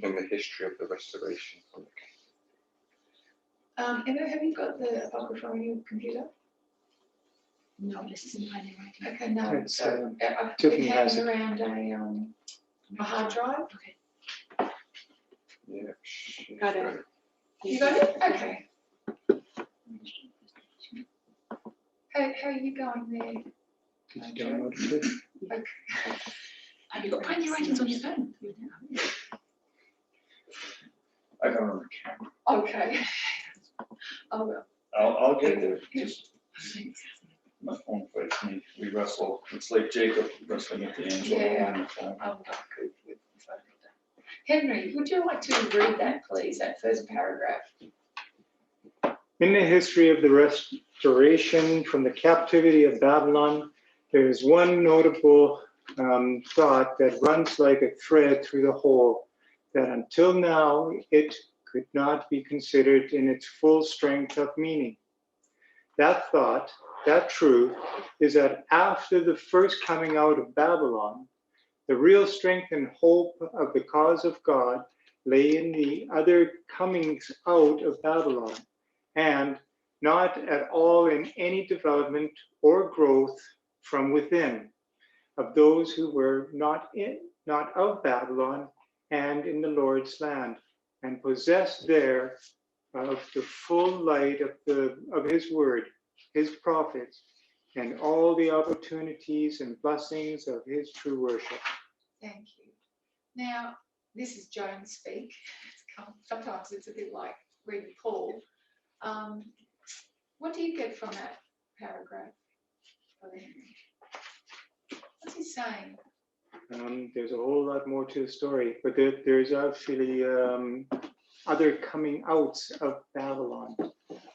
in the history of the restoration. Emma, have you got the Apocrypha on your computer? No, this isn't plain writing. Okay, no. It's, So I've Tiffany been has having it. around a hard drive. Okay. Yeah. Got it. You got it? Okay. How are you going there? Did you download it? Okay. Have you got plain writings on your phone? I don't know the camera. Okay. Oh, well. I'll get there. Just my phone plays me. We wrestle. It's like Jacob wrestling with the angel Yeah. on the phone. I'm not good with the phone. Henry, would you like to read that, please, that first paragraph? In the history of the restoration from the captivity of Babylon, there is one notable thought that runs like a thread through the whole, that until now it could not be considered in its full strength of meaning. That thought, that truth, is that after the first coming out of Babylon, the real strength and hope of the cause of God lay in the other comings out of Babylon, and not at all in any development or growth from within of those who were not of Babylon and in the Lord's land, and possessed there of the full light of his word, his prophets, and all the opportunities and blessings of his true worship. Thank you. Now, this is Joan speak. Sometimes it's a bit like reading Paul. What do you get from that paragraph, Brother Henry? What's he saying? There's a whole lot more to the story, but there's actually other coming outs of Babylon.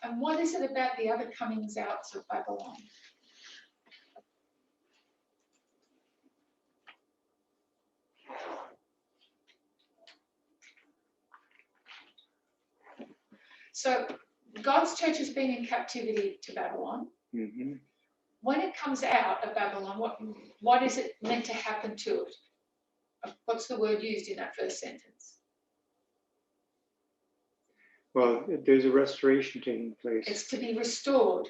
And what is it about the other comings outs of Babylon? So God's church has been in captivity to Babylon. Mm-hmm. When it comes out of Babylon, what is it meant to happen to it? What's the word used in that first sentence? Well, there's a restoration taking place. It's to be restored.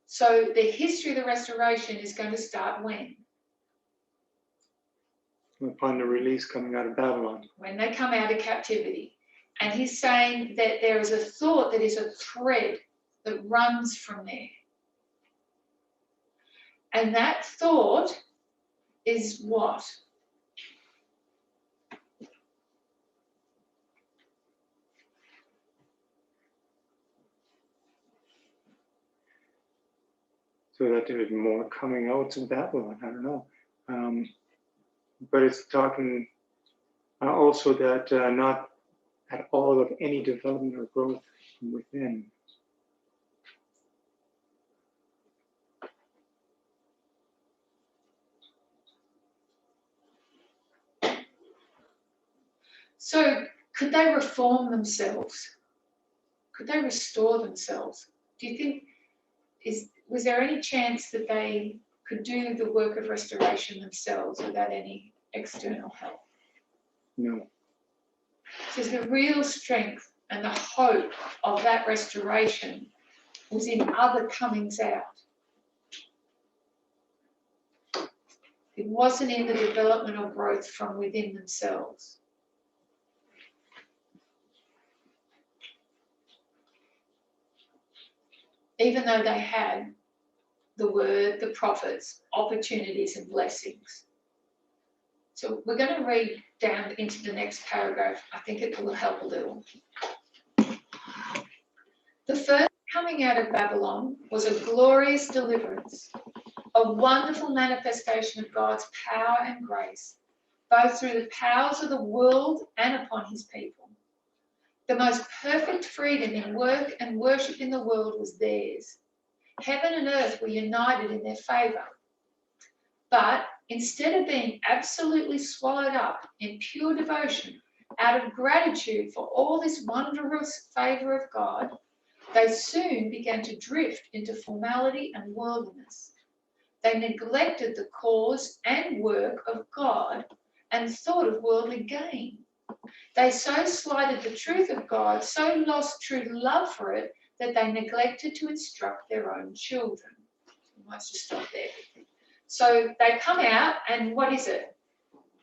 So the history of the restoration is going to start when? Upon the release coming out of Babylon. When they come out of captivity. And he's saying that there is a thought that is a thread that runs from there. And that thought is what? So that there's more coming out of Babylon. I don't know. But it's talking also that not at all of any development or growth from within. So could they reform themselves? Could they restore themselves? Do you think, was there any chance that they could do the work of restoration themselves without any external help? No. So the real strength and the hope of that restoration was in other comings out. It wasn't in the development or growth from within themselves. Even though they had the word, the prophets, opportunities and blessings. So we're going to read down into the next paragraph. I think it will help a little. The first coming out of Babylon was a glorious deliverance, a wonderful manifestation of God's power and grace, both through the powers of the world and upon his people. The most perfect freedom in work and worship in the world was theirs. Heaven and earth were united in their favour. But instead of being absolutely swallowed up in pure devotion, out of gratitude for all this wondrous favour of God, they soon began to drift into formality and worldliness. They neglected the cause and work of God and thought of worldly gain. They so slighted the truth of God, so lost true love for it, that they neglected to instruct their own children. I might just stop there. So they come out, and what is it?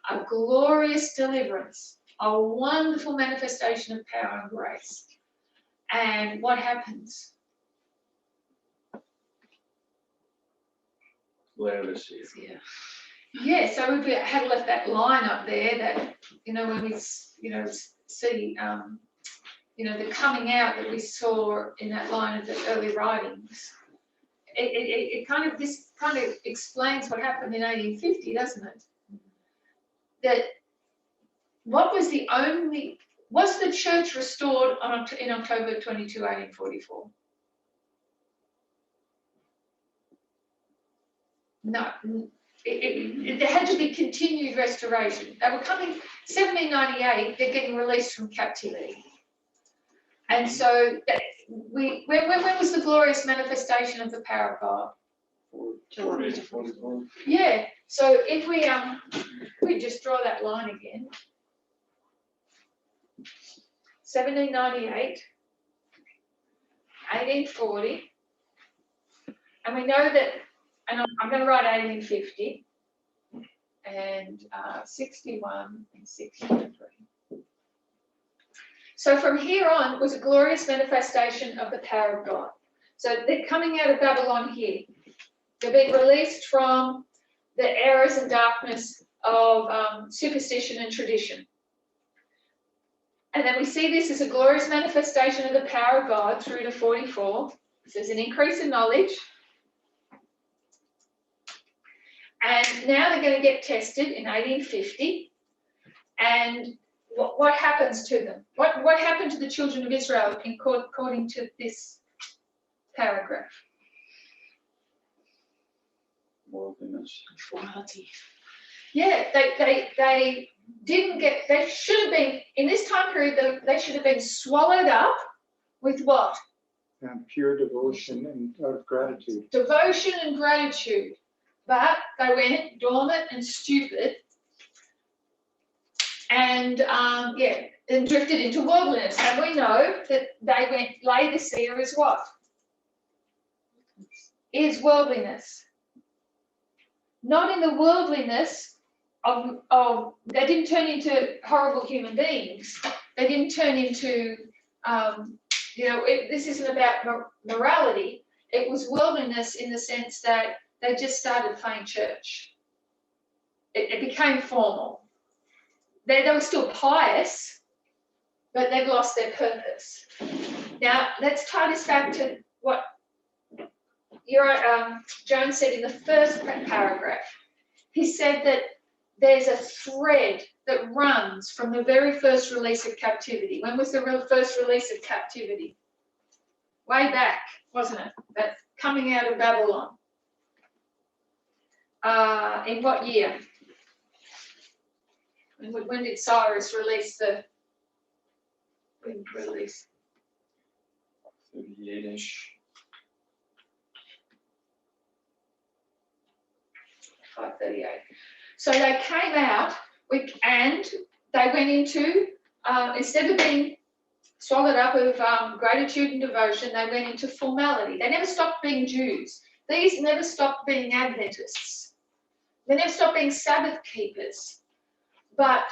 A glorious deliverance, a wonderful manifestation of power and grace. And what happens? Laodicea. Yeah. Yeah, so if we had left that line up there that, when we, see, the coming out that we saw in that line of the early writings, this kind of explains what happened in 1850, doesn't it? That was the church restored in October 22, 1844? No. There had to be continued restoration. They were coming, 1798, they're getting released from captivity. And so when was the glorious manifestation of the power of God? 44. Yeah, so if we just draw that line again. 1798, 1840, and we know that, and I'm going to write 1850, and 61 and 63. So from here on was a glorious manifestation of the power of God. So they're coming out of Babylon here. They're being released from the errors and darkness of superstition and tradition. And then we see this as a glorious manifestation of the power of God through to 44. So there's an increase in knowledge. And now they're going to get tested in 1850. And what happens to them? What happened to the children of Israel according to this paragraph? Worldliness. Formality. Yeah, they didn't get, they should have been, in this time period, they should have been swallowed up with what? Pure devotion and out of gratitude. Devotion and gratitude. But they went dormant and stupid and drifted into worldliness. And we know that they went, Laodicea is what? Is worldliness. Not in the worldliness of they didn't turn into horrible human beings. They didn't turn into, this isn't about morality. It was worldliness in the sense that they just started playing church. It became formal. They were still pious, but they'd lost their purpose. Now, let's tie this back to what Joan said in the first paragraph. He said that there's a thread that runs from the very first release of captivity. When was the first release of captivity? Way back, wasn't it? That coming out of Babylon. In what year? When did Cyrus release the? When release? 38-ish. 538. So they came out and they went into, instead of being swallowed up with gratitude and devotion, they went into formality. They never stopped being Jews. These never stopped being Adventists. They never stopped being Sabbath keepers. But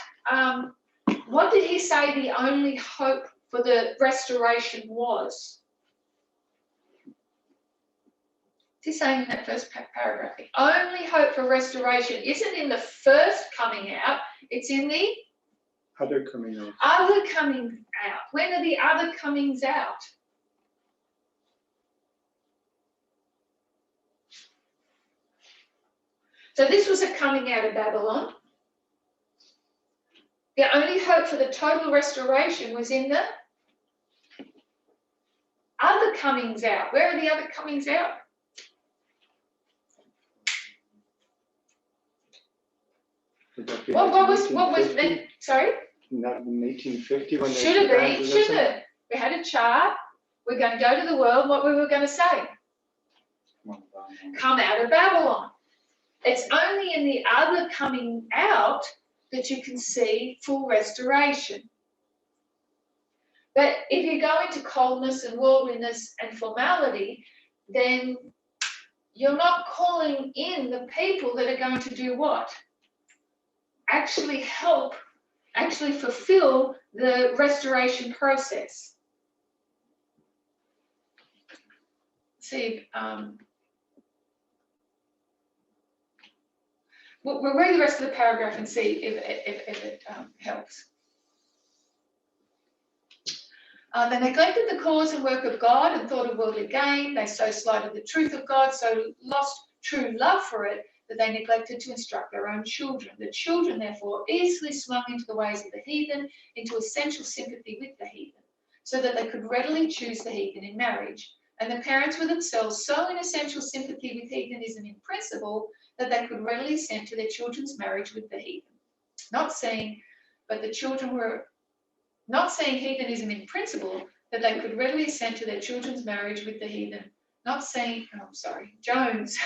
what did he say the only hope for the restoration was? He's saying in that first paragraph, the only hope for restoration isn't in the first coming out, it's in the Other coming out. other coming out. When are the other comings out? So this was a coming out of Babylon. The only hope for the total restoration was in the other comings out. Where are the other comings out? What was the, sorry? Not in 1850 when Should have been, shouldn't it? We had a chart. We're going to go to the world. What we were going to say? Come out of Babylon. It's only in the other coming out that you can see full restoration. But if you go into coldness and worldliness and formality, then you're not calling in the people that are going to do what? Actually help, actually fulfill the restoration process. See, we'll read the rest of the paragraph and see if it helps. They neglected the cause and work of God and thought of worldly gain. They so slighted the truth of God, so lost true love for it, that they neglected to instruct their own children. The children, therefore, easily swung into the ways of the heathen, into essential sympathy with the heathen, so that they could readily choose the heathen in marriage. And the parents were themselves so in essential sympathy with heathenism in principle that they could readily assent to their children's marriage with the heathen. Not saying heathenism in principle, that they could readily assent to their children's marriage with the heathen. Jones,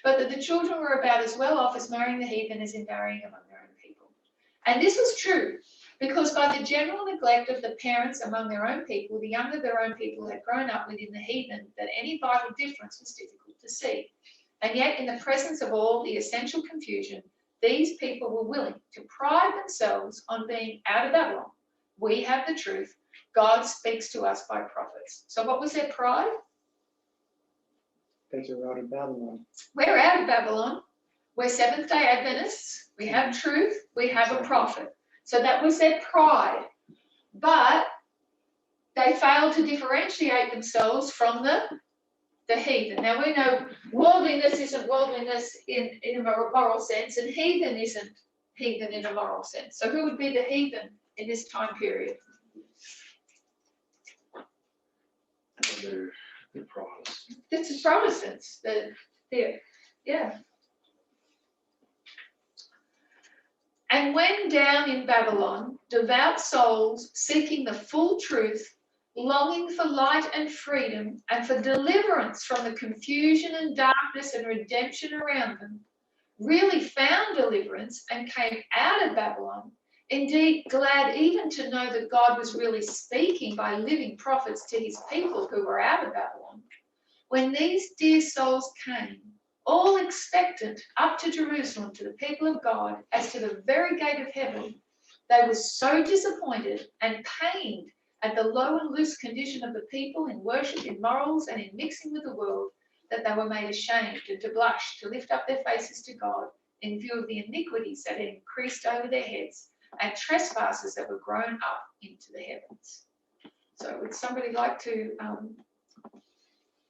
but that the children were about as well off as marrying the heathen as in marrying among their own people. And this was true, because by the general neglect of the parents among their own people, the young of their own people had grown up within the heathen, that any vital difference was difficult to see. And yet, in the presence of all the essential confusion, these people were willing to pride themselves on being out of Babylon. We have the truth. God speaks to us by prophets. So what was their pride? That you're out of Babylon. We're out of Babylon. We're Seventh-day Adventists. We have truth. We have a prophet. So that was their pride. But they failed to differentiate themselves from the heathen. Now we know worldliness isn't worldliness in a moral sense, and heathen isn't heathen in a moral sense. So who would be the heathen in this time period? They're Protestants. It's the Protestants. Yeah. And when down in Babylon, devout souls seeking the full truth, longing for light and freedom and for deliverance from the confusion and darkness and redemption around them, really found deliverance and came out of Babylon, indeed glad even to know that God was really speaking by living prophets to his people who were out of Babylon. When these dear souls came, all expectant up to Jerusalem, to the people of God, as to the very gate of heaven, they were so disappointed and pained at the low and loose condition of the people in worship, in morals, and in mixing with the world, that they were made ashamed and to blush, to lift up their faces to God in view of the iniquities that had increased over their heads and trespasses that were grown up into the heavens. So would somebody like to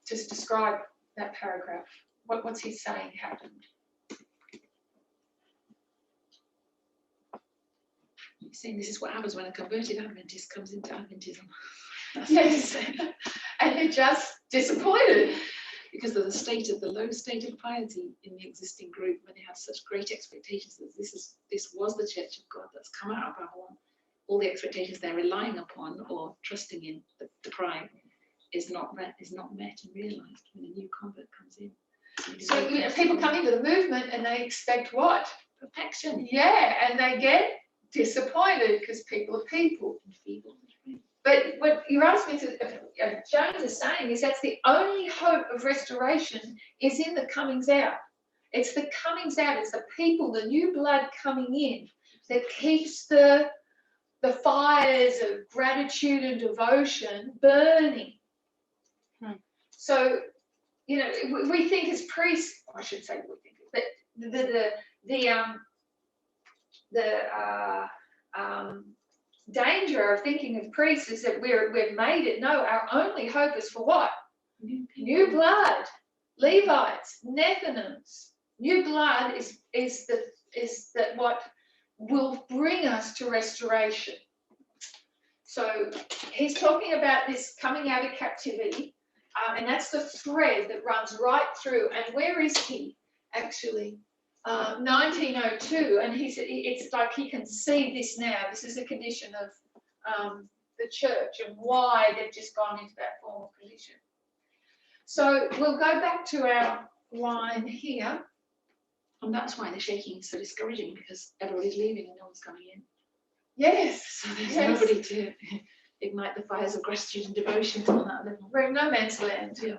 just describe that paragraph? What's he saying happened? You're saying this is what happens when a converted Adventist comes into Adventism. Yes, and they're just disappointed. Because of the low state of piety in the existing group, when they had such great expectations that this was the Church of God that's come out of Babylon. All the expectations they're relying upon or trusting in, the pride, is not met and realised when a new convert comes in. So people come into the movement and they expect what? Perfection. Yeah, and they get disappointed because people are people. But what Erasmus, Jones is saying is that's the only hope of restoration is in the comings out. It's the comings out. It's the people, the new blood coming in that keeps the fires of gratitude and devotion burning. So, we think as priests, I should say we think, but the danger of thinking of priests is that we've made it. No, our only hope is for what? New blood, Levites, Nethinims. New blood is that what will bring us to restoration. So he's talking about this coming out of captivity, and that's the thread that runs right through. And where is he actually? 1902, and it's like he can see this now. This is a condition of the church and why they've just gone into that formal condition. So we'll go back to our line here. And that's why the shaking is so discouraging, because everybody's leaving and no one's coming in. Yes. So there's Yes. nobody to ignite the fires of gratitude and devotion on that level. We're in no man's land. Yeah.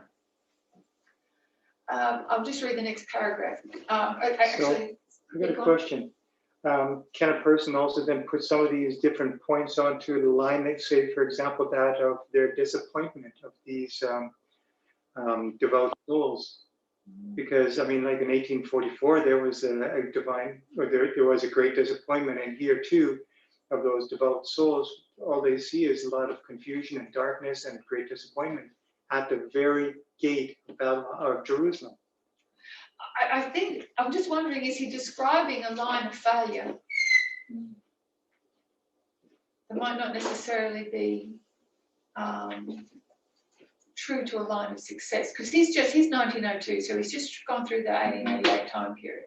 I'll just read the next paragraph. Actually, I've got a question. Can a person also then put some of these different points onto the line, like say, for example, that of their disappointment of these devout souls? Because I mean, like in 1844, there was a divine, or there was a great disappointment, and here too, of those devout souls, all they see is a lot of confusion and darkness and great disappointment at the very gate of Jerusalem. I think, I'm just wondering, is he describing a line of failure? It might not necessarily be true to a line of success, because he's 1902, so he's just gone through the 1888 time period.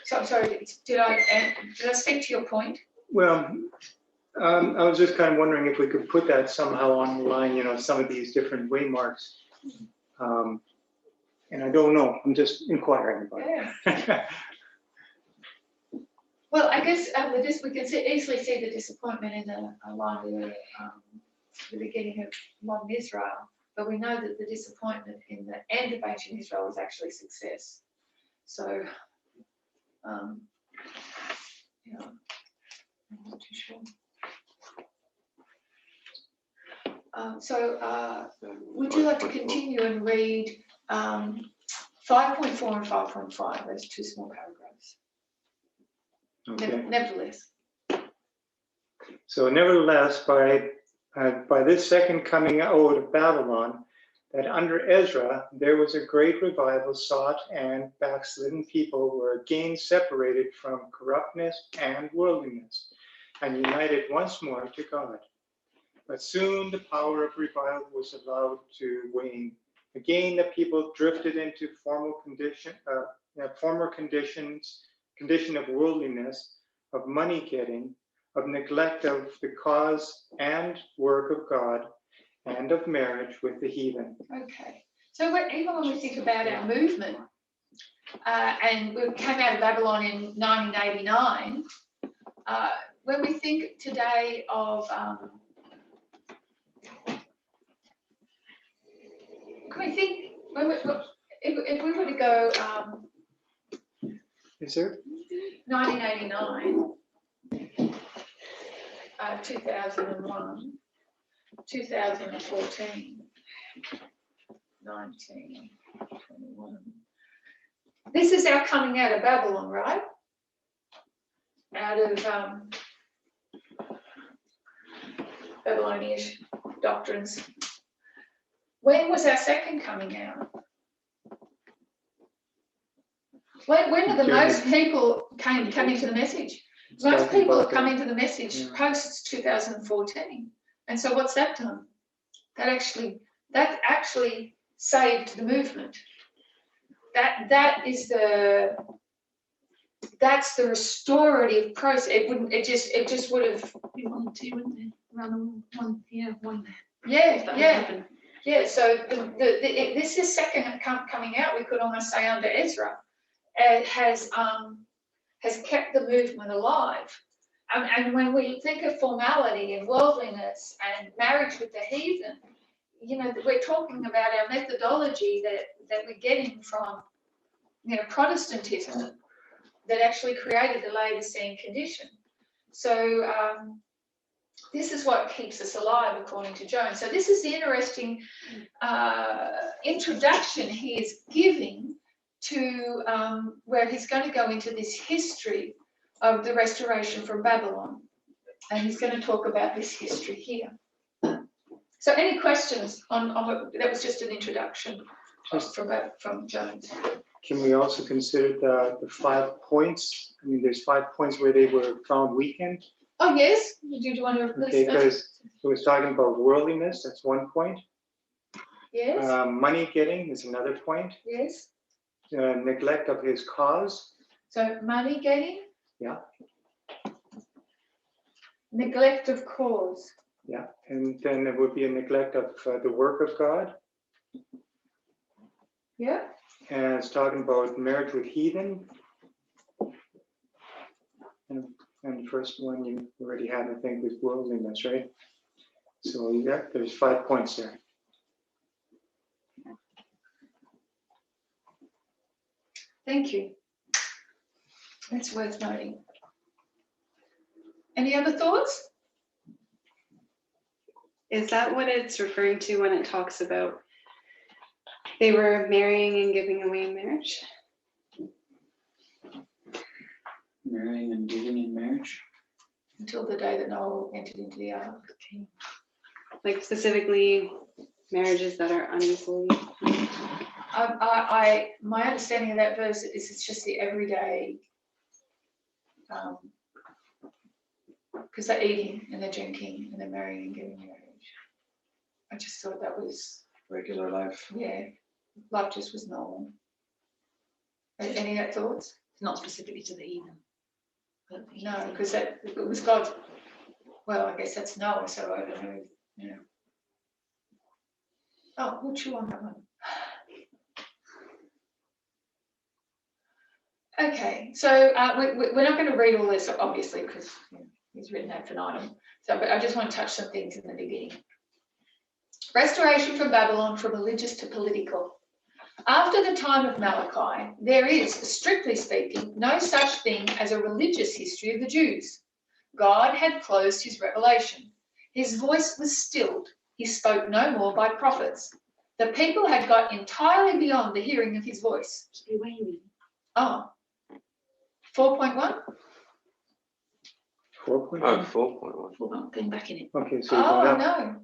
So I'm sorry, did I speak to your point? Well, I was just kind of wondering if we could put that somehow on the line, you know, some of these different waymarks. And I don't know, I'm just inquiring about Yeah. Well, I guess we can easily see the disappointment in the line of the beginning of modern Israel, but we know that the disappointment in the end of ancient Israel was actually success. So, yeah, I'm not too sure. Would you like to continue and read 5.4 and 5.5, those two small paragraphs? Okay. Nevertheless. So nevertheless, by this second coming out of Babylon, that under Ezra there was a great revival sought, and backslidden people were again separated from corruptness and worldliness, and united once more to God. But soon the power of revival was allowed to wane. Again, the people drifted into former condition of worldliness, of money getting, of neglect of the cause and work of God, and of marriage with the heathen. Okay. So even when we think about our movement, and we came out of Babylon in 1989, when we think today of, can we think, if we were to go Is there? 1989, 2001, 2014, 19, 21. This is our coming out of Babylon, right? Out of Babylonian doctrines. When was our second coming out? When are the most people came into the message? Most people have come into the message post 2014. And so what's that done? That actually saved the movement. That's the restorative process. It just would have Be 1 and 2, wouldn't it? Around one here, one there. Yeah. So this is second coming out. We could almost say under Ezra, it has kept the movement alive. And when we think of formality and worldliness and marriage with the heathen, you know, we're talking about our methodology that we're getting from, you know, Protestantism that actually created the Laodicean condition. So this is what keeps us alive, according to Jones. So this is the interesting introduction he is giving to where he's going to go into this history of the restoration from Babylon. And he's going to talk about this history here. So any questions on what, that was just an introduction from Jones. Can we also consider the 5 points? I mean, there's 5 points where they were found weakened. Oh, yes. Do you want to Okay, because it was talking about worldliness, that's 1 point. Yes. Money getting is another point. Yes. Neglect of his cause. So money getting. Yeah. Neglect of cause. Yeah, and then there would be a neglect of the work of God. Yeah. and it's talking about marriage with heathen. And the first one you already had, I think, with worldliness, right? So yeah, there's 5 points there. Thank you. That's worth noting. Any other thoughts? Is that what it's referring to when it talks about they were marrying and giving away in marriage? Marrying and giving in marriage? Until the day that Noah entered into the ark. Like specifically marriages that are unequally? My understanding of that verse is it's just the everyday, because they're eating and they're drinking and they're marrying and getting married. I just thought that was, Regular life. yeah, life just was normal. Any other thoughts? Not specifically to the heathen. No, because it was God's, well, I guess that's Noah, so I don't know, you know. Oh, we'll chew on that one. Okay, so we're not going to read all this, obviously, because he's written ad infinitum. So, but I just want to touch some things in the beginning. Restoration from Babylon from religious to political. After the time of Malachi, there is, strictly speaking, no such thing as a religious history of the Jews. God had closed his revelation. His voice was stilled. He spoke no more by prophets. The people had got entirely beyond the hearing of his voice. Oh, 4.1? 4.1. Oh, 4.1. Well, going back in it. Okay, so you're going Oh, up. no.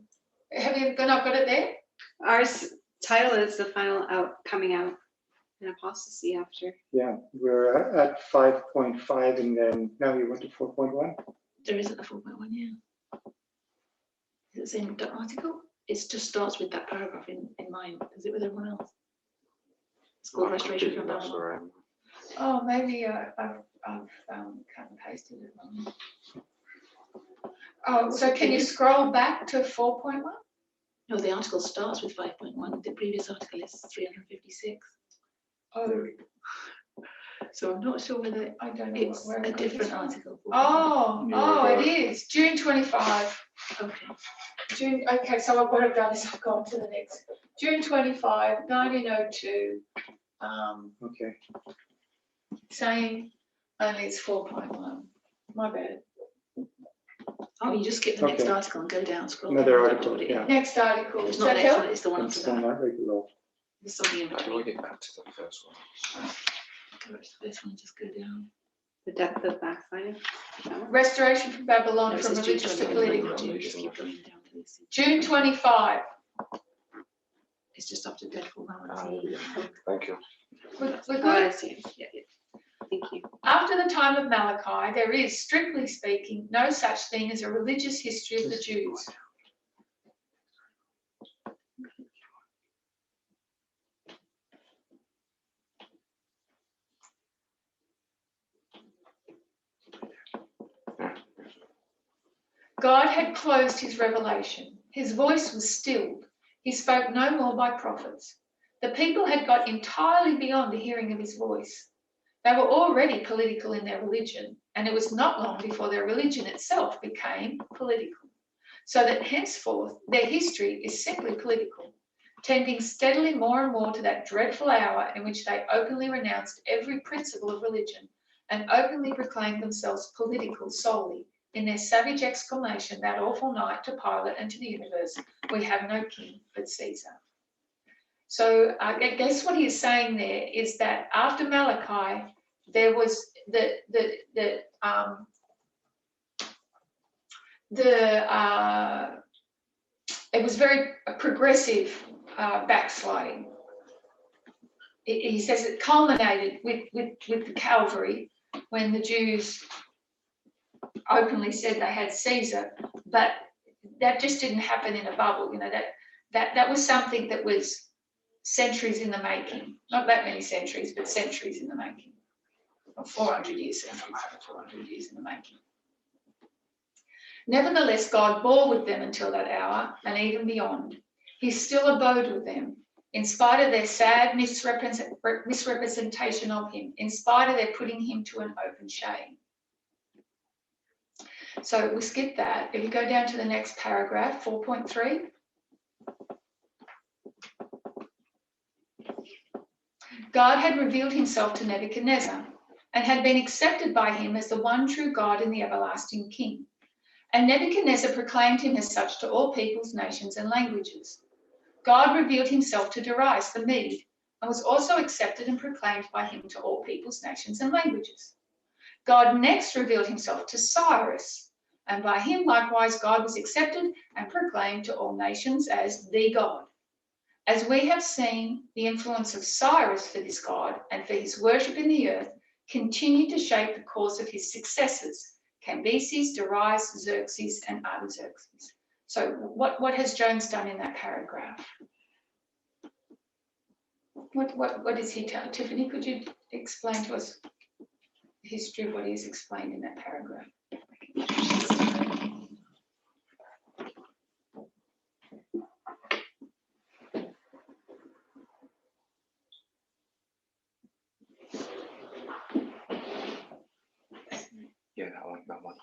Have you not got it there? Our title is the final coming out and apostasy after. Yeah, we're at 5.5, and then now you went to 4.1. There isn't a 4.1, yeah. Is it the same article? It just starts with that paragraph in mind. Is it with everyone else? It's called Restoration from Babylon. Oh, maybe I've cut and pasted it wrong. Oh, so can you scroll back to 4.1? No, the article starts with 5.1. The previous article is 356. Oh, So I'm not sure whether I don't know it's where a it different is. article. Oh, it is. June 25. Okay. June. Okay, so what I've done is I've gone to the next. June 25, 1902. Okay. Saying only it's 4.1. My bad. Oh, you just skip the next Okay. article and go down, scroll Another down, article, what it is. yeah. Next article. It's Does not that the next help? one, it's the one It's after still that. not very low. There's something in How do I between. get back to the first one? Go to the first one, just go down. The depth of backsliding. Restoration from Babylon No, it from says June religious to 20, political. 22, just keep going down to this. June 25. It's just after dreadful Ah, morality. yeah. Thank you. We're Oh, good. I see. Yeah, yeah. Thank you. After the time of Malachi, there is, strictly speaking, no such thing as a religious history of the Jews. God had closed his revelation. His voice was stilled. He spoke no more by prophets. The people had got entirely beyond the hearing of his voice. They were already political in their religion, and it was not long before their religion itself became political. So that henceforth their history is simply political, tending steadily more and more to that dreadful hour in which they openly renounced every principle of religion and openly proclaimed themselves political solely in their savage exclamation that awful night to Pilate and to the universe, "We have no king but Caesar." So I guess what he is saying there is that after Malachi, there was it was very progressive backsliding. He says it culminated with the Calvary when the Jews openly said they had Caesar, but that just didn't happen in a bubble. You know, that was something that was centuries in the making. Not that many centuries, but centuries in the making. Or 400 years, 400 years in the making. Nevertheless, God bore with them until that hour and even beyond. He still abode with them. in spite of their sad misrepresentation of him, in spite of their putting him to an open shame. So we'll skip that. If you go down to the next paragraph, 4.3. God had revealed himself to Nebuchadnezzar and had been accepted by him as the one true God and the everlasting King. And Nebuchadnezzar proclaimed him as such to all peoples, nations, and languages. God revealed himself to Darius the Mede and was also accepted and proclaimed by him to all peoples, nations, and languages. God next revealed himself to Cyrus, and by him likewise God was accepted and proclaimed to all nations as the God. As we have seen, the influence of Cyrus for this God and for his worship in the earth continued to shape the course of his successors, Cambyses, Darius, Xerxes, and Artaxerxes. So what has Jones done in that paragraph? What is he telling? Tiffany, could you explain to us the history of what he's explained in that paragraph? Yeah, I like that one.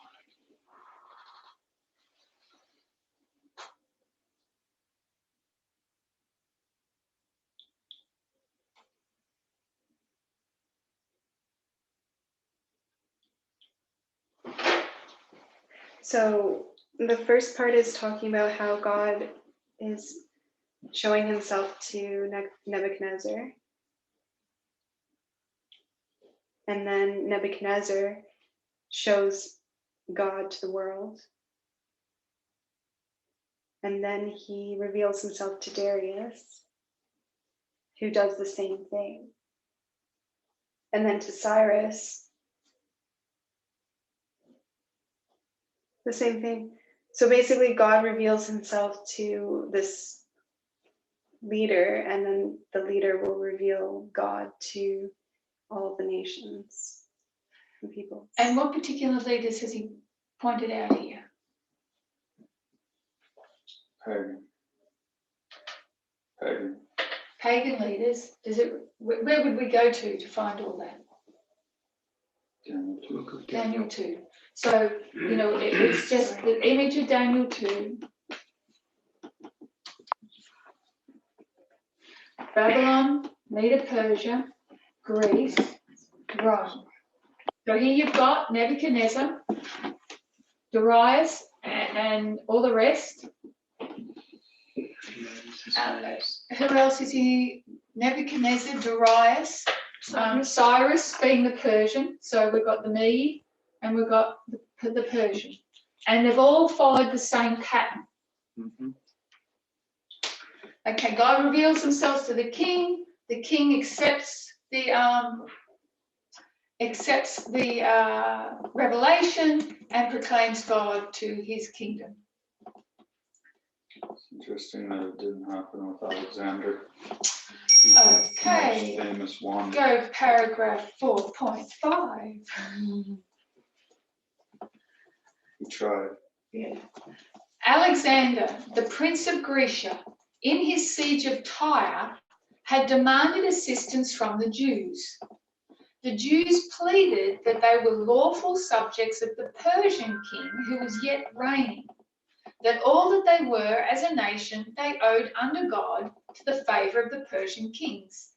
So the first part is talking about how God is showing himself to Nebuchadnezzar. And then Nebuchadnezzar shows God to the world. And then he reveals himself to Darius, who does the same thing. And then to Cyrus, the same thing. So basically God reveals himself to this leader, and then the leader will reveal God to all the nations and people. And what particular leaders has he pointed out here? Pagan leaders. Where would we go to find all that? Daniel 2. So, it's just the image of Daniel 2. Babylon, Medo-Persia, Greece, Rome. So here you've got Nebuchadnezzar, Darius, and all the rest. Who else is he? Nebuchadnezzar, Darius, Cyrus being the Persian. So we've got the Mede and we've got the Persian. And they've all followed the same pattern. Mm-hmm. Okay, God reveals himself to the king accepts the revelation and proclaims God to his kingdom. It's interesting that it didn't happen with Alexander. Okay. The most famous one. Go paragraph 4.5. He tried. Yeah. Alexander, the prince of Grecia, in his siege of Tyre, had demanded assistance from the Jews. The Jews pleaded that they were lawful subjects of the Persian king who was yet reigning, that all that they were as a nation they owed under God to the favour of the Persian kings,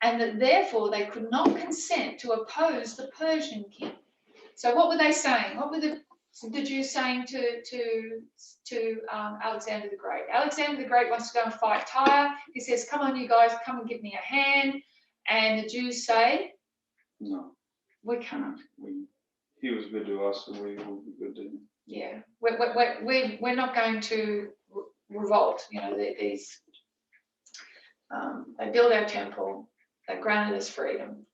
and that therefore they could not consent to oppose the Persian king. So what were they saying? What were the Jews saying to Alexander the Great? Alexander the Great wants to go and fight Tyre. He says, come on, you guys, come and give me a hand. And the Jews say, No. We can't. He was good to us, and we will be good to him. Yeah, we're not going to revolt. They built our temple, they granted us freedom.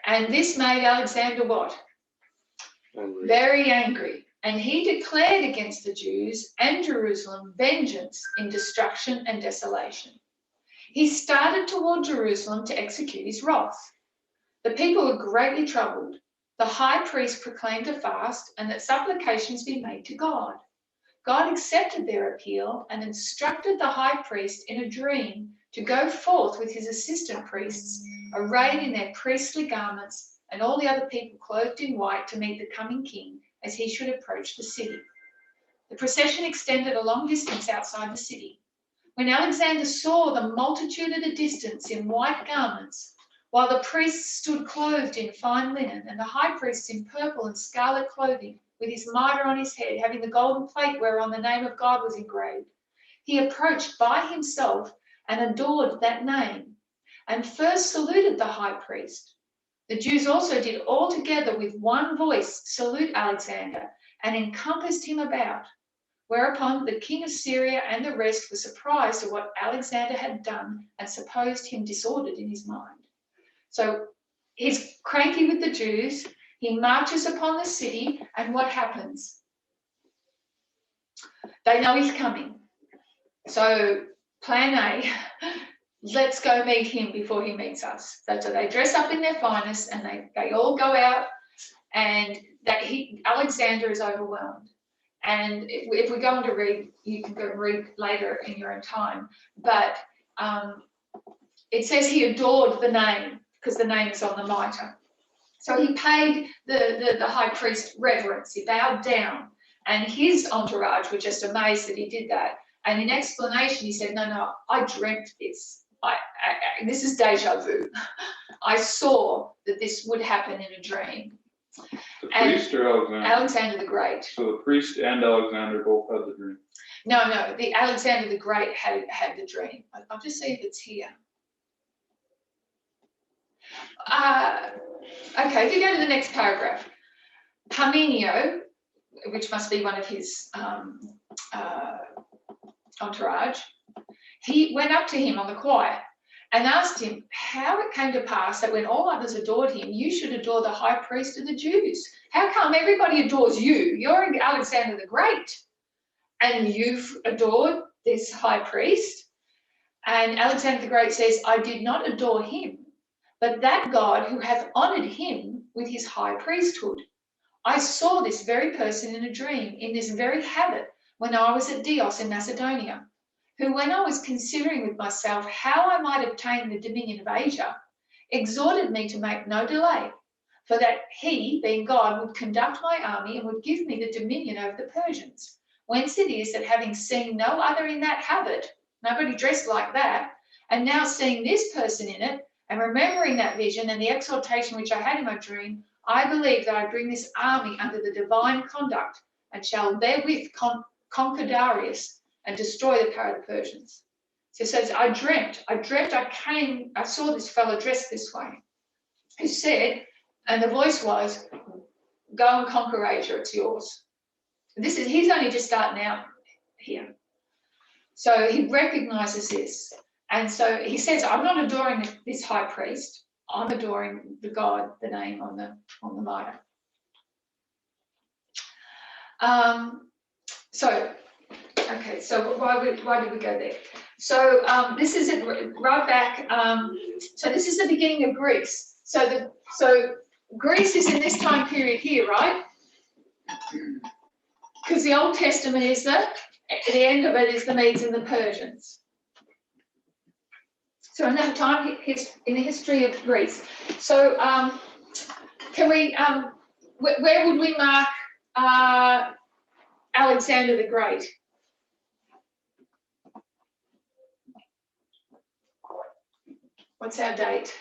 And this made Alexander what? Angry. Very angry. And he declared against the Jews and Jerusalem vengeance in destruction and desolation. He started toward Jerusalem to execute his wrath. The people were greatly troubled. The high priest proclaimed a fast and that supplications be made to God. God accepted their appeal and instructed the high priest in a dream to go forth with his assistant priests, arrayed in their priestly garments, and all the other people clothed in white to meet the coming king as he should approach the city. The procession extended a long distance outside the city. When Alexander saw the multitude at a distance in white garments, while the priests stood clothed in fine linen, and the high priests in purple and scarlet clothing, with his mitre on his head, having the golden plate whereon the name of God was engraved, he approached by himself and adored that name, and first saluted the high priest. The Jews also did all together with one voice salute Alexander, and encompassed him about. Whereupon the king of Syria and the rest were surprised at what Alexander had done, and supposed him disordered in his mind. So he's cranky with the Jews. He marches upon the city, and what happens? They know he's coming. So plan A, let's go meet him before he meets us. So they dress up in their finest, and they all go out, and Alexander is overwhelmed. And if we go on to read, you can go read later in your own time, but it says he adored the name, because the name is on the mitre. So he paid the high priest reverence, he bowed down, and his entourage were just amazed that he did that. And in explanation, he said, no, I dreamt this. This is deja vu. I saw that this would happen in a dream. The priest or Alexander? Alexander the Great. So the priest and Alexander both had the dream. No, the Alexander the Great had the dream. I'll just see if it's here. Okay, if you go to the next paragraph, Parmenio, which must be one of his entourage, he went up to him on the quiet and asked him how it came to pass that when all others adored him, you should adore the high priest of the Jews. How come everybody adores you? You're Alexander the Great, and you've adored this high priest? And Alexander the Great says, I did not adore him, but that God who hath honoured him with his high priesthood. I saw this very person in a dream, in this very habit, when I was at Dios in Macedonia, who, when I was considering with myself how I might obtain the dominion of Asia, exhorted me to make no delay, for that he, being God, would conduct my army and would give me the dominion over the Persians. Whence it is that, having seen no other in that habit, nobody dressed like that, and now seeing this person in it, and remembering that vision and the exhortation which I had in my dream, I believe that I bring this army under the divine conduct, and shall therewith conquer Darius and destroy the power of the Persians. So it says, I dreamt, I saw this fellow dressed this way, who said, and the voice was, go and conquer Asia, it's yours. He's only just starting out here. So he recognizes this. And so he says, I'm not adoring this high priest, I'm adoring the God, the name on the mitre. So why did we go there? So this is it right back. So this is the beginning of Greece. So Greece is in this time period here, right? Because the Old Testament is the end of it is the Medes and the Persians. So in that time, in the history of Greece. So can we? Where would we mark Alexander the Great? What's our date?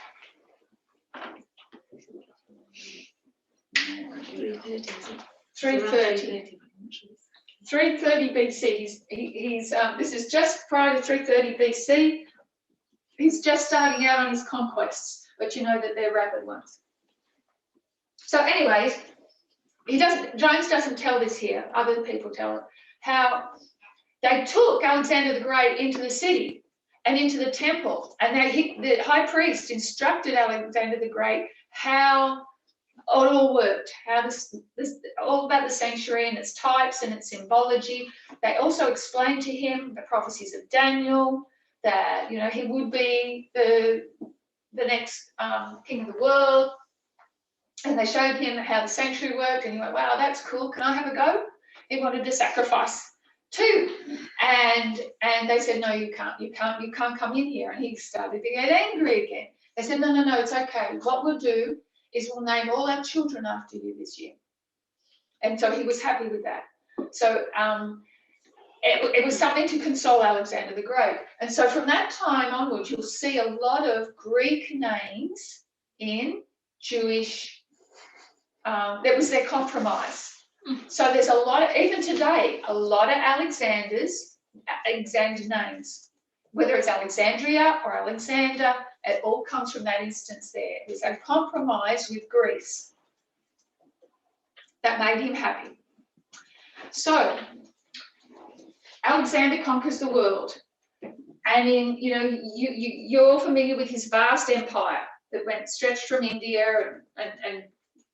330. 330 BC. This is just prior to 330 BC. He's just starting out on his conquests, but you know that they're rapid ones. So anyways, Jones doesn't tell this here, other people tell it, how they took Alexander the Great into the city and into the temple, and the high priest instructed Alexander the Great how it all worked, how all about the sanctuary and its types and its symbology. They also explained to him the prophecies of Daniel, that he would be the next king of the world, and they showed him how the sanctuary worked, and he went, wow, that's cool, can I have a go? He wanted to sacrifice 2. And they said, no, you can't come in here. And he started to get angry again. They said, no, it's okay. What we'll do is we'll name all our children after you this year. And so he was happy with that. So it was something to console Alexander the Great. And so from that time onwards, you'll see a lot of Greek names in Jewish, that was their compromise. So there's a lot of, even today, a lot of Alexander names, whether it's Alexandria or Alexander, it all comes from that instance there. It was a compromise with Greece that made him happy. So Alexander conquers the world, and you're all familiar with his vast empire that stretched from India and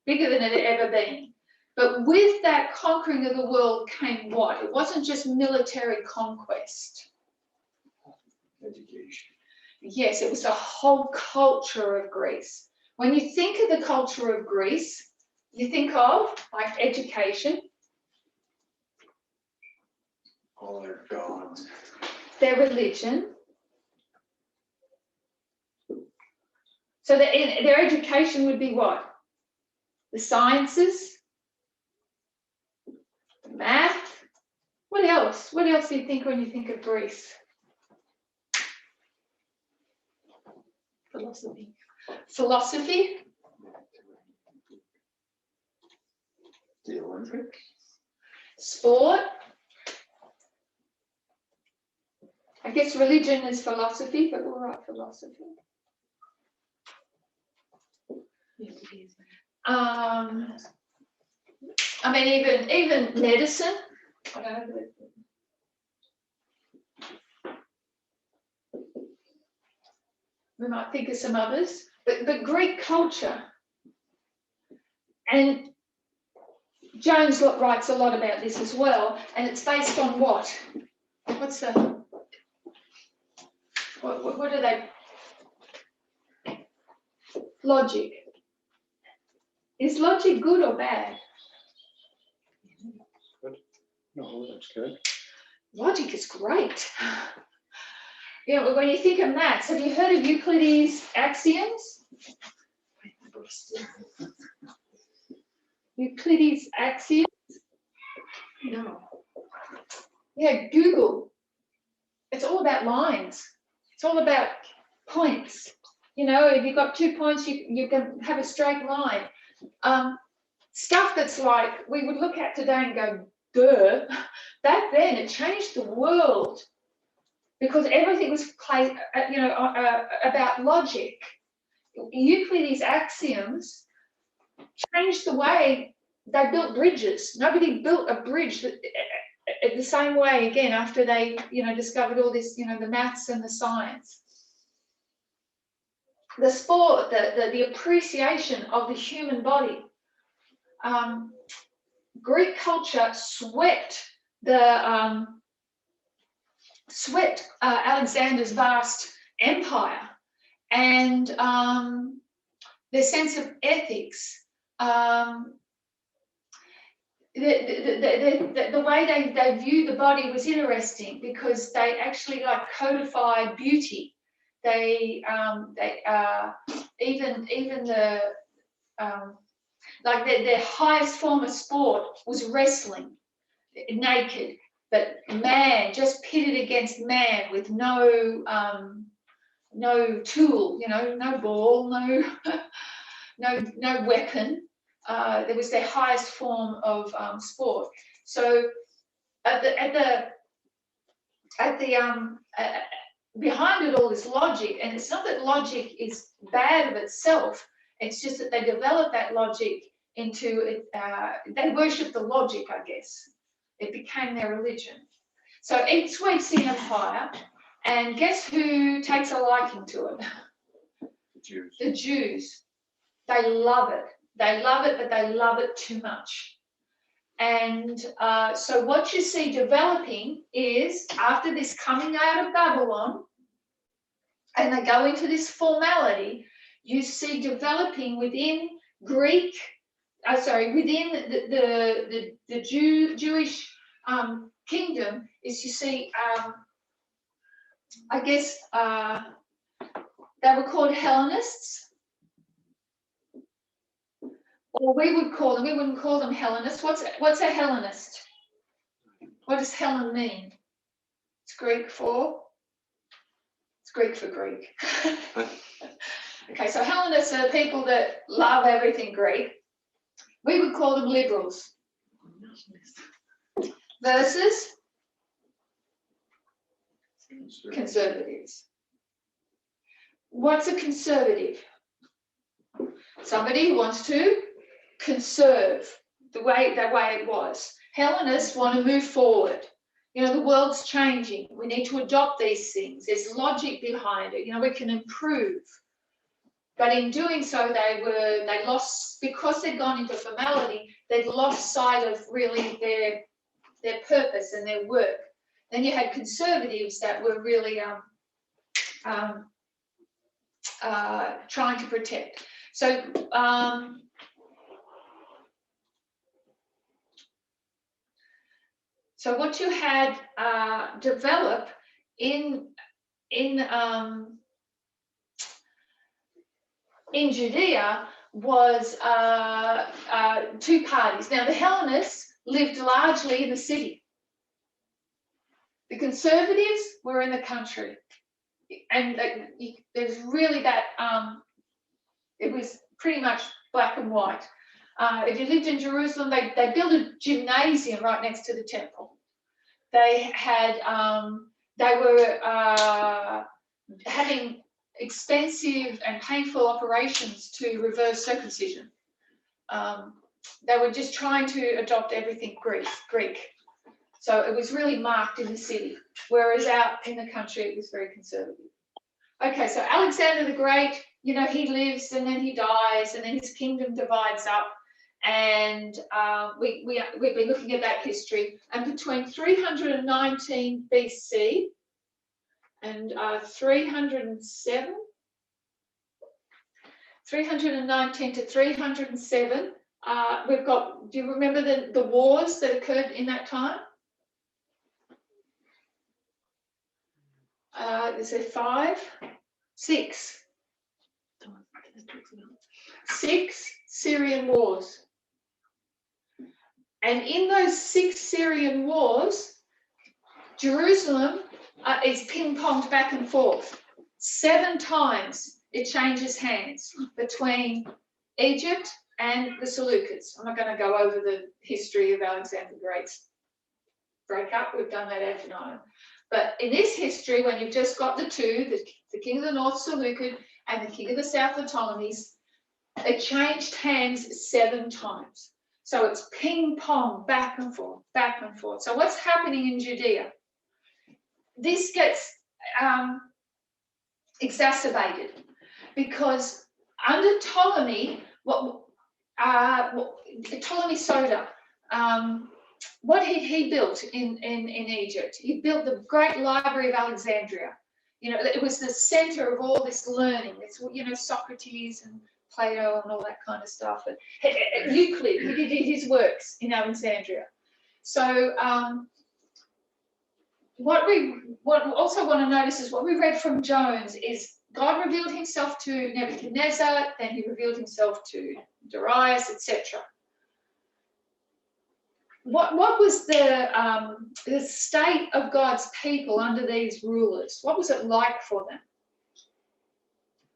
bigger than it had ever been. But with that conquering of the world came what? It wasn't just military conquest. Education. Yes, it was the whole culture of Greece. When you think of the culture of Greece, you think of like education, All their gods. their religion. So their education would be what? The sciences, the math. What else? What else do you think when you think of Greece? Philosophy. Philosophy, The Olympics. sport. I guess religion is philosophy, but we'll write philosophy. I mean, even medicine. I don't know. We might think of some others, but Greek culture. And Jones writes a lot about this as well, and it's based on what? What's the? What are they? Logic. Is logic good or bad? No, that's good. Logic is great. When you think of maths, have you heard of Euclid's axioms? Euclid's axioms? No. Yeah, Google. It's all about lines. It's all about points. If you've got 2 points, you can have a straight line. Stuff that's like we would look at today and go, duh. Back then, it changed the world because everything was about logic. Euclid's axioms changed the way they built bridges. Nobody built a bridge the same way again after they, discovered all this, the maths and the science. The sport, the appreciation of the human body. Greek culture swept Alexander's vast empire, and their sense of ethics, the way they viewed the body was interesting because they actually codified beauty. They even the their highest form of sport was wrestling, naked, but man just pitted against man with no tool, no ball, no weapon. There was their highest form of sport. So behind it all is logic, and it's not that logic is bad of itself. It's just that they developed that logic into they worship the logic, I guess. It became their religion. So it sweeps the empire, and guess who takes a liking to it? Jews. The Jews. They love it. They love it, but they love it too much. And so what you see developing is, after this coming out of Babylon, and they go into this formality, you see developing within within the Jewish kingdom is, you see, I guess they were called Hellenists, or we wouldn't call them Hellenists. What's a Hellenist? What does Hellen mean? It's Greek for Greek. Okay, so Hellenists are people that love everything Greek. We would call them liberals. Versus conservatives. What's a conservative? Somebody who wants to conserve the way it was. Hellenists want to move forward. You know, the world's changing. We need to adopt these things. There's logic behind it. You know, we can improve. But in doing so, they lost, because they'd gone into formality, they'd lost sight of really their purpose and their work. Then you had conservatives that were really trying to protect. So so what you had develop in Judea was two parties. Now the Hellenists lived largely in the city. The conservatives were in the country, and there's really that. It was pretty much black and white. If you lived in Jerusalem, they built a gymnasium right next to the temple. They had they were having expensive and painful operations to reverse circumcision. They were just trying to adopt everything Greek. So it was really marked in the city, whereas out in the country it was very conservative. Okay, so Alexander the Great, you know, he lives and then he dies and then his kingdom divides up, and we've been looking at that history. And between 319 BC and 319 to 307, we've got, do you remember the wars that occurred in that time? Is there 5? 6. 6 Syrian wars. And in those 6 Syrian wars, Jerusalem is ping-ponged back and forth. 7 times it changes hands between Egypt and the Seleucids. I'm not going to go over the history of Alexander the Great's breakup. We've done that ad infinitum. But in this history, when you've just got the two, the king of the north Seleucid and the king of the south the Ptolemies, it changed hands 7 times. So it's ping pong, back and forth, back and forth. So what's happening in Judea? This gets exacerbated because under Ptolemy, Ptolemy Soter, what he built in Egypt? He built the great library of Alexandria. You know, it was the center of all this learning. It's, you know, Socrates and Plato and all that kind of stuff. And Euclid, he did his works in Alexandria. So what we also want to notice is what we read from Jones is God revealed himself to Nebuchadnezzar, then he revealed himself to Darius, etc. What was the state of God's people under these rulers? What was it like for them?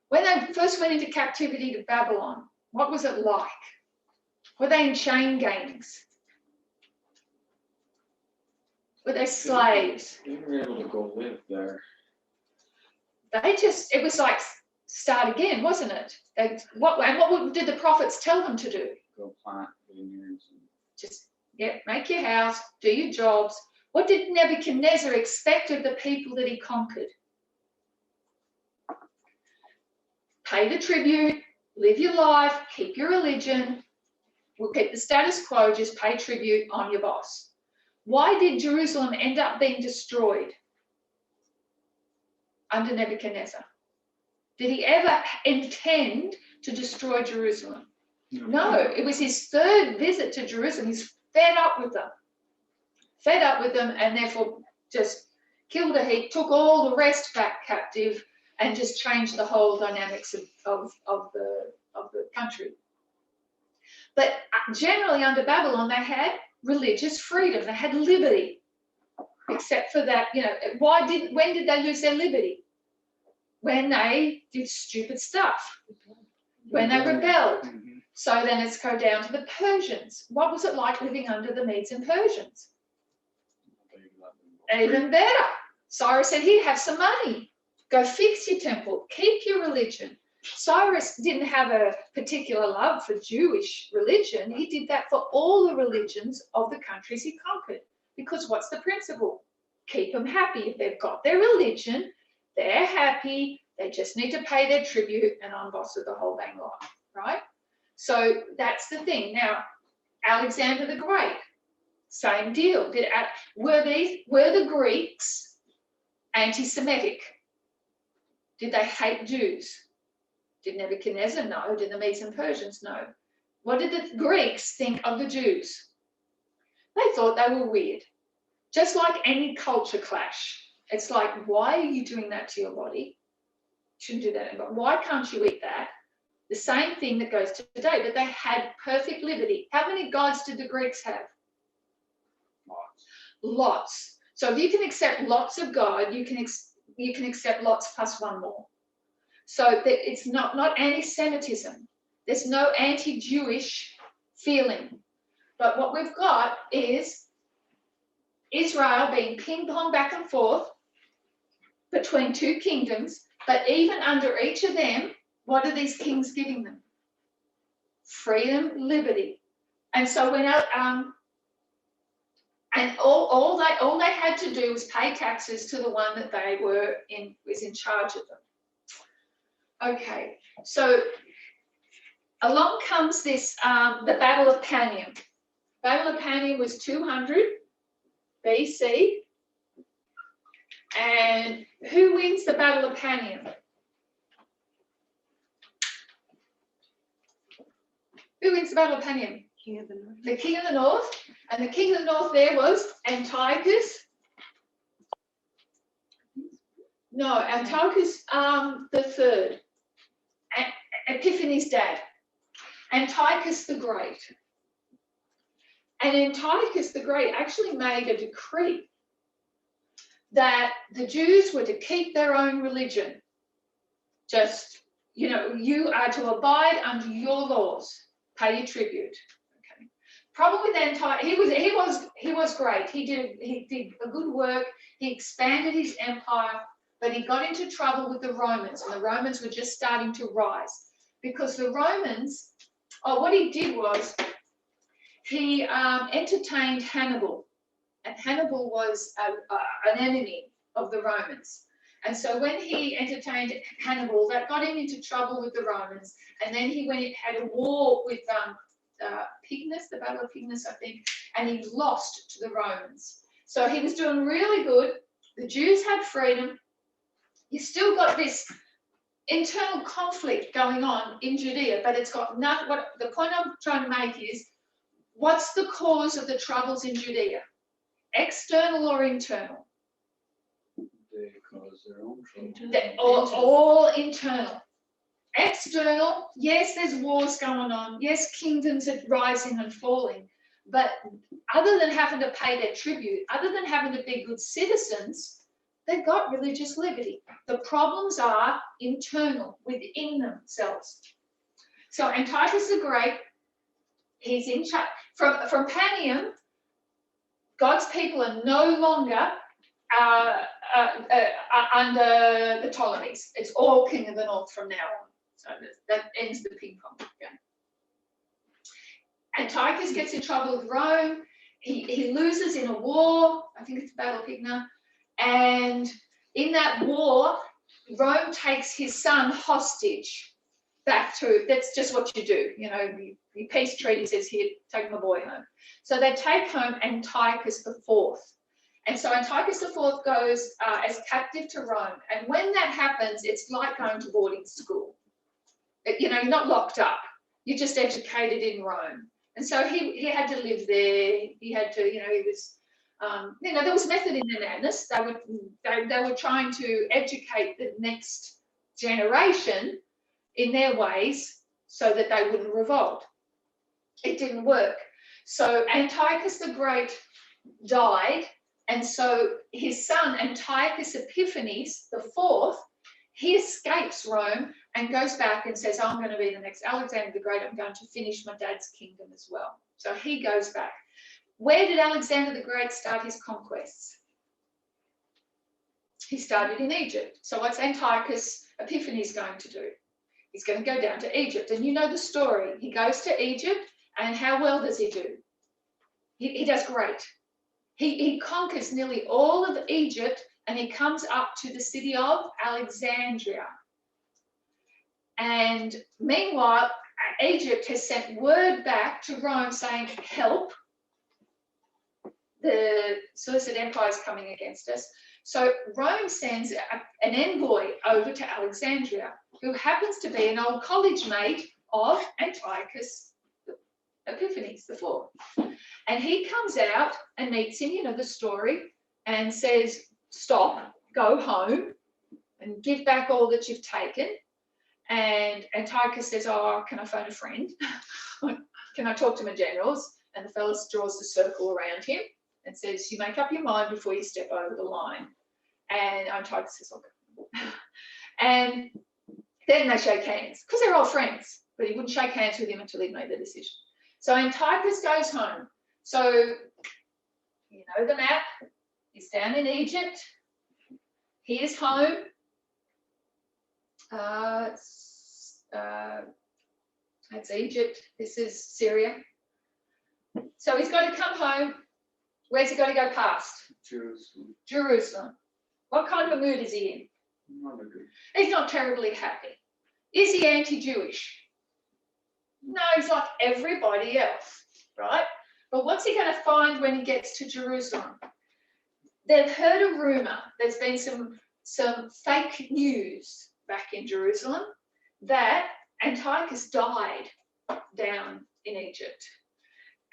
When they first went into captivity to Babylon, what was it like? Were they in chain gangs? Were they slaves? They were able to go live there. It was like start again, wasn't it? What did the prophets tell them to do? Go plant vineyards. Just make your house, do your jobs. What did Nebuchadnezzar expect of the people that he conquered? Pay the tribute, live your life, keep your religion. We'll keep the status quo, just pay tribute, I'm your boss. Why did Jerusalem end up being destroyed under Nebuchadnezzar? Did he ever intend to destroy Jerusalem? No, it was his 3rd visit to Jerusalem. He's fed up with them. fed up with them, and therefore just killed a heap, took all the rest back captive, and just changed the whole dynamics of the country. But generally under Babylon, they had religious freedom, they had liberty, except for that, you know, when did they lose their liberty? When they did stupid stuff, when they rebelled. So then let's go down to the Persians. What was it like living under the Medes and Persians? Even better. Cyrus said, here, have some money. Go fix your temple. Keep your religion. Cyrus didn't have a particular love for Jewish religion. He did that for all the religions of the countries he conquered. Because what's the principle? Keep them happy. If they've got their religion, they're happy. They just need to pay their tribute, and I'm boss of the whole bang lot, right? So that's the thing. Now, Alexander the Great, same deal. Were the Greeks anti-Semitic? Did they hate Jews? Did Nebuchadnezzar know? Did the Medes and Persians know? What did the Greeks think of the Jews? They thought they were weird. Just like any culture clash. It's like, why are you doing that to your body? Shouldn't do that. But why can't you eat that? The same thing that goes to today, but they had perfect liberty. How many gods did the Greeks have? Lots. So if you can accept lots of God, you can accept lots plus one more. So it's not anti-Semitism. There's no anti-Jewish feeling. But what we've got is Israel being ping-pong back and forth between two kingdoms, but even under each of them, what are these kings giving them? Freedom, liberty. And so when and all they had to do was pay taxes to the one that they was in charge of them. Okay, so along comes this the Battle of Panium. Battle of Panium was 200 BC, and who wins the Battle of Panium? Who wins the Battle of Panium? King of the North. The King of the North, and the King of the North there was Antiochus. No, Antiochus the third, Epiphanes' dad, Antiochus the Great. And Antiochus the Great actually made a decree that the Jews were to keep their own religion. Just, you know, you are to abide under your laws, pay your tribute. Okay. Probably then he was great. He did a good work. He expanded his empire, but he got into trouble with the Romans, and the Romans were just starting to rise because the Romans. What he did was he entertained Hannibal, and Hannibal was an enemy of the Romans. And so when he entertained Hannibal, that got him into trouble with the Romans. And then he had a war with Pignus, the Battle of Pignus, I think, and he lost to the Romans. So he was doing really good. The Jews had freedom. You still got this internal conflict going on in Judea, but it's got nothing. What the point I'm trying to make is, what's the cause of the troubles in Judea? External or internal? They cause their own trouble. They're all internal. External, yes, there's wars going on. Yes, kingdoms are rising and falling. But other than having to pay their tribute, other than having to be good citizens, they've got religious liberty. The problems are internal, within themselves. So Antiochus the Great, he's in charge. From Panium, God's people are no longer under the Ptolemies. It's all King of the North from now on. So that ends the ping pong game. Antiochus gets in trouble with Rome. He loses in a war. I think it's the Battle of Pydna. And in that war, Rome takes his son hostage back to, that's just what you do. You know, the peace treaty says, here, take my boy home. So they take home Antiochus IV. And so Antiochus IV goes as captive to Rome. And when that happens, it's like going to boarding school. You know, you're not locked up. You're just educated in Rome. And so he had to live there. He had to, you know, he was there was method in their madness. They were trying to educate the next generation in their ways so that they wouldn't revolt. It didn't work. So Antiochus the Great died, and so his son Antiochus Epiphanes the Fourth, he escapes Rome and goes back and says, I'm going to be the next Alexander the Great. I'm going to finish my dad's kingdom as well. So he goes back. Where did Alexander the Great start his conquests? He started in Egypt. So what's Antiochus Epiphanes going to do? He's going to go down to Egypt. And you know the story. He goes to Egypt, and how well does he do? He does great. He conquers nearly all of Egypt, and he comes up to the city of Alexandria. And meanwhile, Egypt has sent word back to Rome saying, help. The Seleucid Empire is coming against us. So Rome sends an envoy over to Alexandria, who happens to be an old college mate of Antiochus Epiphanes the Fourth. And he comes out and meets him, you know the story, and says, stop, go home, and give back all that you've taken. And Antiochus says, oh, can I phone a friend? Can I talk to my generals? And the fellow draws the circle around him and says, you make up your mind before you step over the line. And Antiochus says, okay. And then they shake hands, because they're all friends, but he wouldn't shake hands with him until he'd made the decision. So Antiochus goes home. So, you know the map. He's down in Egypt. He is home. That's Egypt. This is Syria. So he's got to come home. Where's he got to go past? Jerusalem. Jerusalem. What kind of a mood is he in? Not a good. He's not terribly happy. Is he anti-Jewish? No, he's like everybody else, right? But what's he going to find when he gets to Jerusalem? They've heard a rumour. There's been some fake news back in Jerusalem that Antiochus died down in Egypt.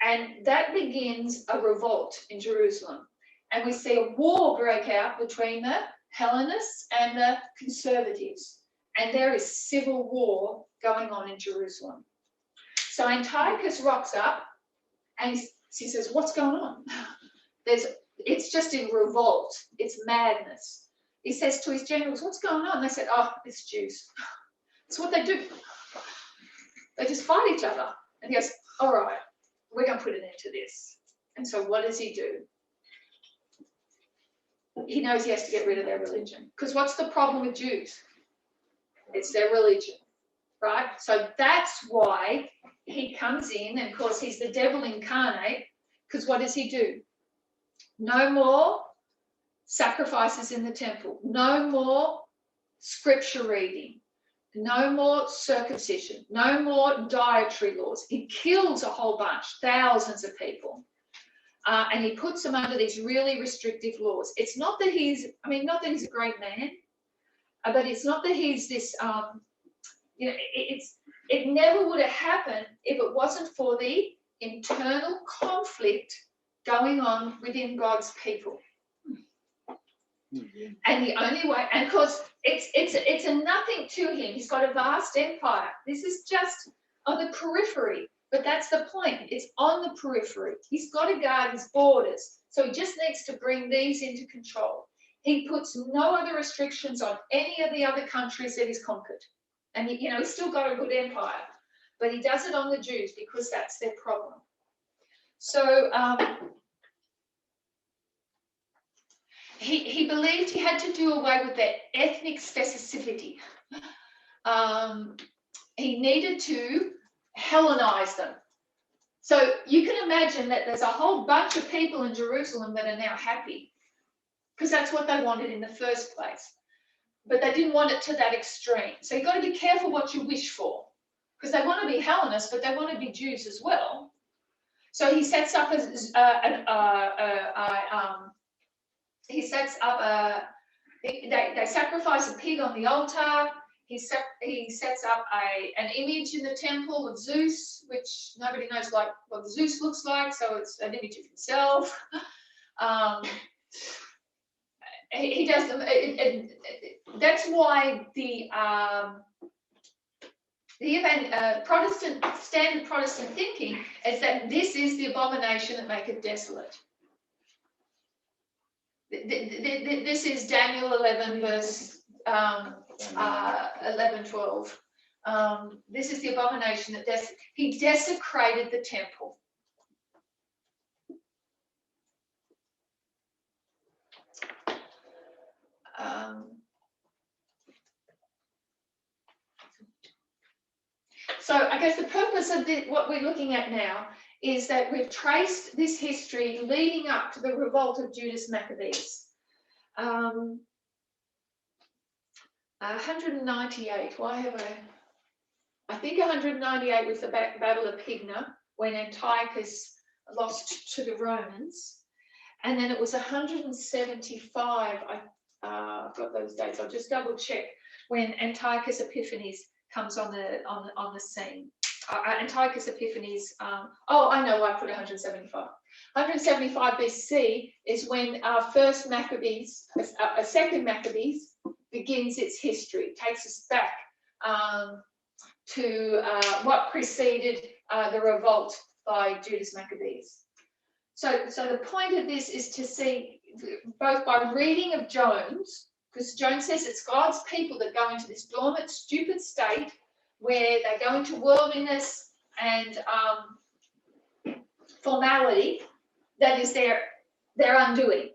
And that begins a revolt in Jerusalem. And we see a war break out between the Hellenists and the conservatives. And there is civil war going on in Jerusalem. So Antiochus rocks up and he says, what's going on? It's just in revolt. It's madness. He says to his generals, what's going on? They said, oh, it's Jews. It's what they do. They just fight each other. And he goes, all right, we're going to put an end to this. And so what does he do? He knows he has to get rid of their religion. Because what's the problem with Jews? It's their religion, right? So that's why he comes in, and of course he's the devil incarnate, because what does he do? No more sacrifices in the temple. No more scripture reading. No more circumcision. No more dietary laws. He kills a whole bunch, thousands of people. And he puts them under these really restrictive laws. It's not that not that he's a great man, but it's not that he's this, it never would have happened if it wasn't for the internal conflict going on within God's people. And the only way, and of course, it's a nothing to him. He's got a vast empire. This is just on the periphery, but that's the point. It's on the periphery. He's got to guard his borders, so he just needs to bring these into control. He puts no other restrictions on any of the other countries that he's conquered, and he's still got a good empire, but he does it on the Jews because that's their problem. So he believed he had to do away with their ethnic specificity. He needed to Hellenize them. So you can imagine that there's a whole bunch of people in Jerusalem that are now happy, because that's what they wanted in the first place. But they didn't want it to that extreme. So you've got to be careful what you wish for, because they want to be Hellenists, but they want to be Jews as well. So he sets up they sacrifice a pig on the altar. He sets up an image in the temple of Zeus, which nobody knows what Zeus looks like, so it's an image of himself. he doesn't. That's why the standard Protestant thinking is that this is the abomination that maketh desolate. This is Daniel 11 verse 11, 12. This is the abomination that he desecrated the temple. So I guess the purpose of what we're looking at now is that we've traced this history leading up to the revolt of Judas Maccabees. 198, why have I think 198 was the Battle of Pydna, when Antiochus lost to the Romans. And then it was 175, I've got those dates, I'll just double check, when Antiochus Epiphanes comes on the scene. Antiochus Epiphanes, oh, I know why I put 175. 175 BC is when our first Maccabees, a second Maccabees, begins its history. It takes us back to what preceded the revolt by Judas Maccabees. So the point of this is to see, both by reading of Jones, because Jones says it's God's people that go into this dormant, stupid state where they go into worldliness and formality that is their undoing.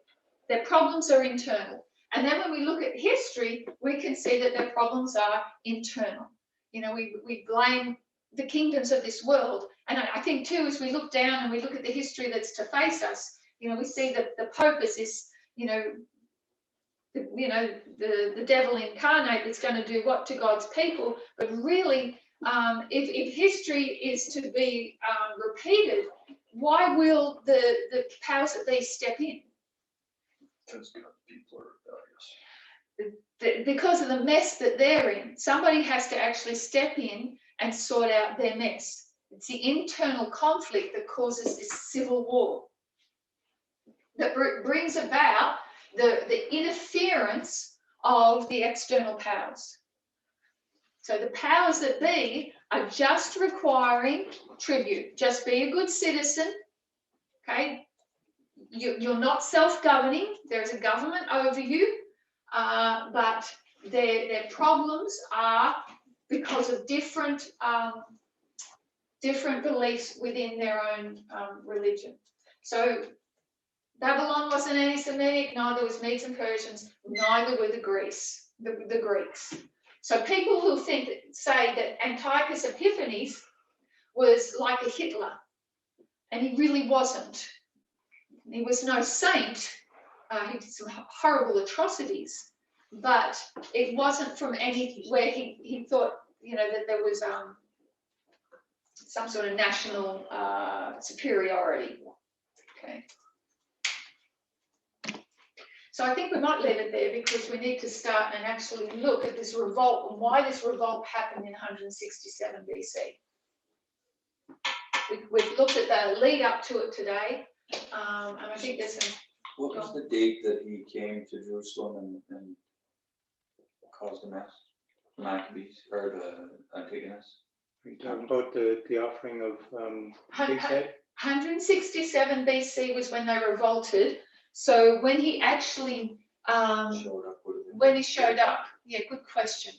Their problems are internal. And then when we look at history, we can see that their problems are internal. You know, we blame the kingdoms of this world. And I think too, as we look down and we look at the history that's to face us, you know, we see that the Pope is this, the devil incarnate that's going to do what to God's people. But really, if history is to be repeated, why will the powers that be step in? Because people are rebellious. Because of the mess that they're in. Somebody has to actually step in and sort out their mess. It's the internal conflict that causes this civil war, that brings about the interference of the external powers. So the powers that be are just requiring tribute. Just be a good citizen, okay? You're not self-governing. There's a government over you, but their problems are because of different beliefs within their own religion. So Babylon wasn't anti-Semitic, neither was Medes and Persians, neither were the Greeks. So people who say that Antiochus Epiphanes was like a Hitler, and he really wasn't. He was no saint. He did some horrible atrocities, but it wasn't from anywhere he thought, that there was some sort of national superiority. Okay. So I think we might leave it there, because we need to start and actually look at this revolt and why this revolt happened in 167 BC. We've looked at the lead up to it today, and I think there's some... What was the date that he came to Jerusalem and caused a mess? Maccabees, or the Antigonus? Are you talking about the offering of pig's head? 167 BC was when they revolted. So when he actually, Showed up with it. when he showed up, yeah, good question.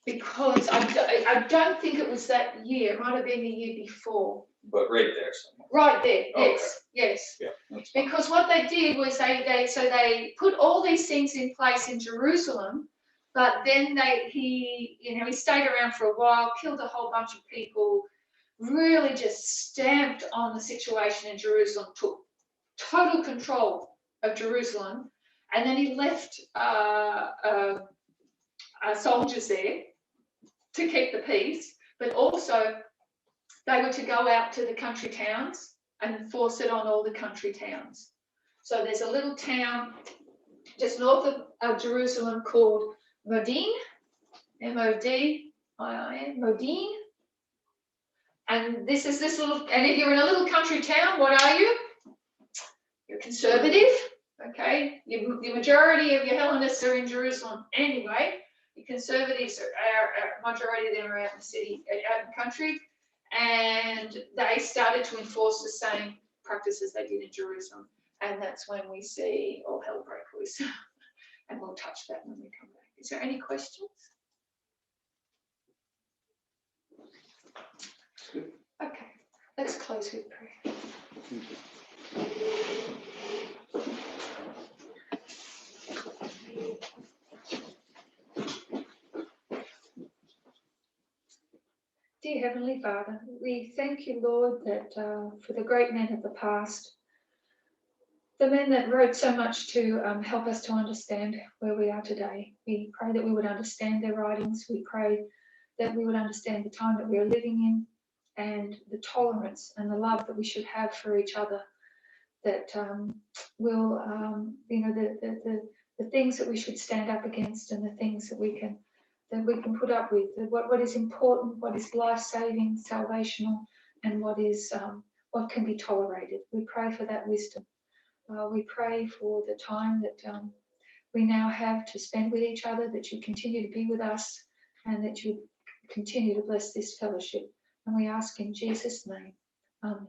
Because I don't think it was that year. It might have been the year before. But right there somewhere. Right there, Okay. yes. Yeah, that's fine. Because what they did was they put all these things in place in Jerusalem, but then he stayed around for a while, killed a whole bunch of people, really just stamped on the situation in Jerusalem, took total control of Jerusalem, and then he left soldiers there to keep the peace, but also they were to go out to the country towns and force it on all the country towns. So there's a little town just north of Jerusalem called Modin, M-O-D-I-N, Modin. And this is this little, and if you're in a little country town, what are you? You're conservative, okay? The majority of your Hellenists are in Jerusalem anyway. The conservatives are majority of them are out in the city, out in the country, and they started to enforce the same practices they did in Jerusalem. And that's when we see all hell break loose. And we'll touch that when we come back. Is there any questions? Okay, let's close with prayer. Dear Heavenly Father, we thank you, Lord, that for the great men of the past, the men that wrote so much to help us to understand where we are today. We pray that we would understand their writings. We pray that we would understand the time that we are living in and the tolerance and the love that we should have for each other, that will, the things that we should stand up against and the things that we can put up with, what is important, what is life-saving, salvational, and what can be tolerated. We pray for that wisdom. We pray for the time that we now have to spend with each other, that you continue to be with us and that you continue to bless this fellowship. And we ask in Jesus' name. Amen.